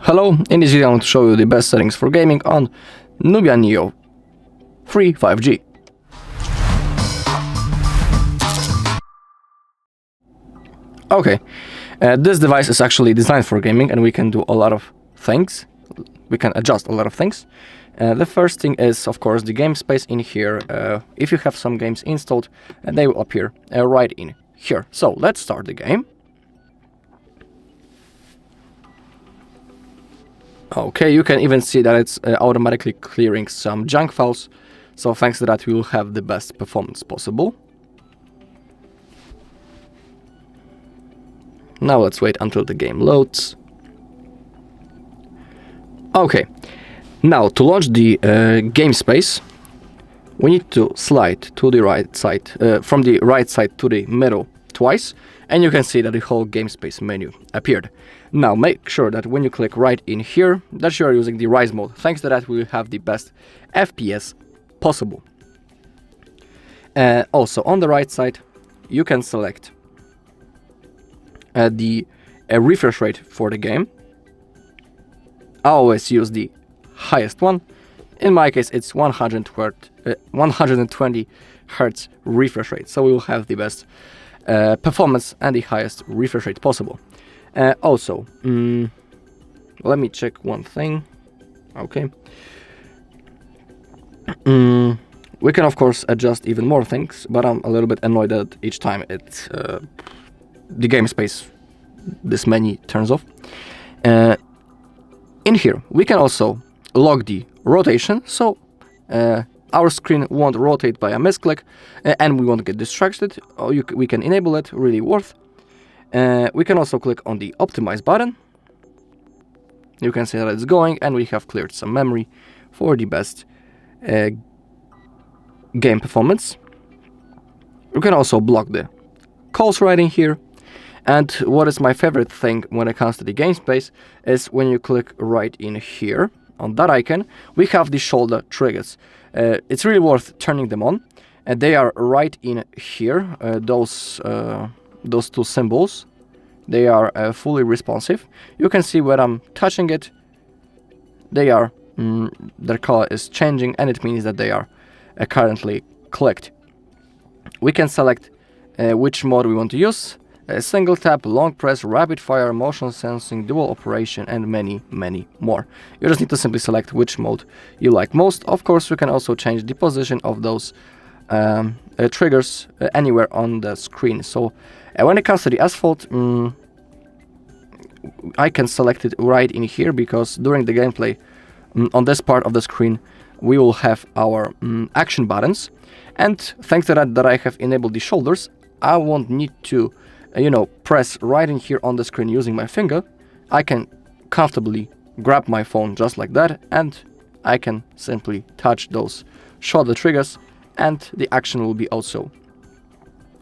Hello, in this video I want to show you the best settings for gaming on NUBIA Neo 3 5G. Okay, this device is actually designed for gaming and we can do a lot of things. We can adjust a lot of things. The first thing is, of course, the game space in here. If you have some games installed, they will appear right in here. So let's start the game. Okay, you can even see that it's automatically clearing some junk files, so thanks to that we will have the best performance possible. Now let's wait until the game loads. Okay, now to launch the game space, we need to slide to the right side, from the right side to the middle twice, and you can see that the whole game space menu appeared. Now make sure that when you click right in here, that you are using the Rise mode. Thanks to that we will have the best FPS possible. Also on the right side, you can select the refresh rate for the game. I always use the highest one. In my case, it's 120 Hz refresh rate, so we will have the best performance and the highest refresh rate possible. Also, let me check one thing. Okay. We can of course adjust even more things, but I'm a little bit annoyed that each time it's the game space, this menu turns off. In here, we can also lock the rotation, so our screen won't rotate by a misclick, and we won't get distracted. Or we can enable it, really worth. We can also click on the optimize button. You can see that it's going, and we have cleared some memory for the best game performance. You can also block the calls right in here. And what is my favorite thing when it comes to the game space is when you click right in here on that icon, we have the shoulder triggers. It's really worth turning them on, and they are right in here. Those two symbols, they are fully responsive. You can see when I'm touching it, they are their color is changing, and it means that they are currently clicked. We can select which mode we want to use. Single tap, long press, rapid fire, motion sensing, dual operation, and many more. You just need to simply select which mode you like most. Of course, you can also change the position of those triggers anywhere on the screen. So when it comes to the asphalt, I can select it right in here, because during the gameplay on this part of the screen we will have our action buttons, and thanks to that I have enabled the shoulders, I won't need to press right in here on the screen using my finger. I can comfortably grab my phone just like that, and I can simply touch those shoulder triggers, and the action will be also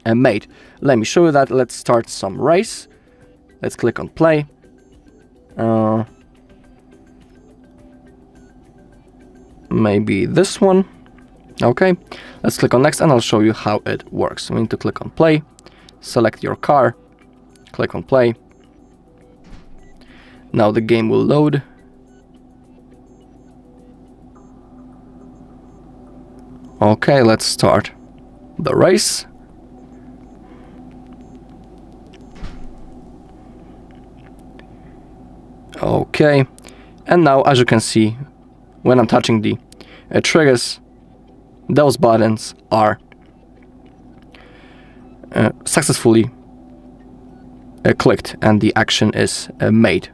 made. Let me show you that. Let's start some race. Let's click on play. Maybe this one. Okay, let's click on next and I'll show you how it works. We need to click on play, select your car, click on play. Now the game will load. Okay, let's start the race. Okay, and now as you can see, when I'm touching the triggers, those buttons are successfully clicked and the action is made.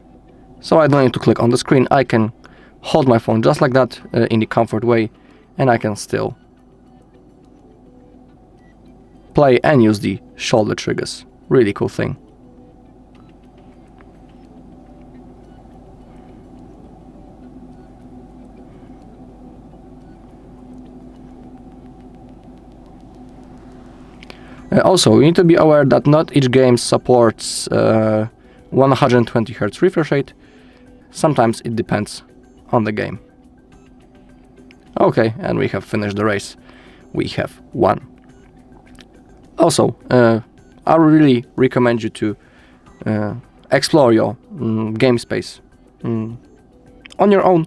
So I don't need to click on the screen. I can hold my phone just like that in the comfort way, and I can still play and use the shoulder triggers. Really cool thing. Also, you need to be aware that not each game supports 120 Hz refresh rate. Sometimes it depends on the game. Okay, and we have finished the race. We have won. Also, I really recommend you to explore your game space on your own.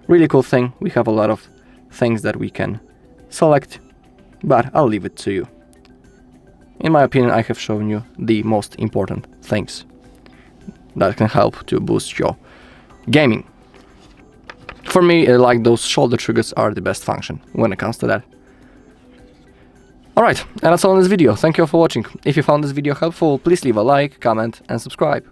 Really cool thing. We have a lot of things that we can select, but I'll leave it to you. In my opinion, I have shown you the most important things that can help to boost your gaming. For me, like those shoulder triggers are the best function when it comes to that. Alright, and that's all in this video. Thank you all for watching. If you found this video helpful, please leave a like, comment and subscribe.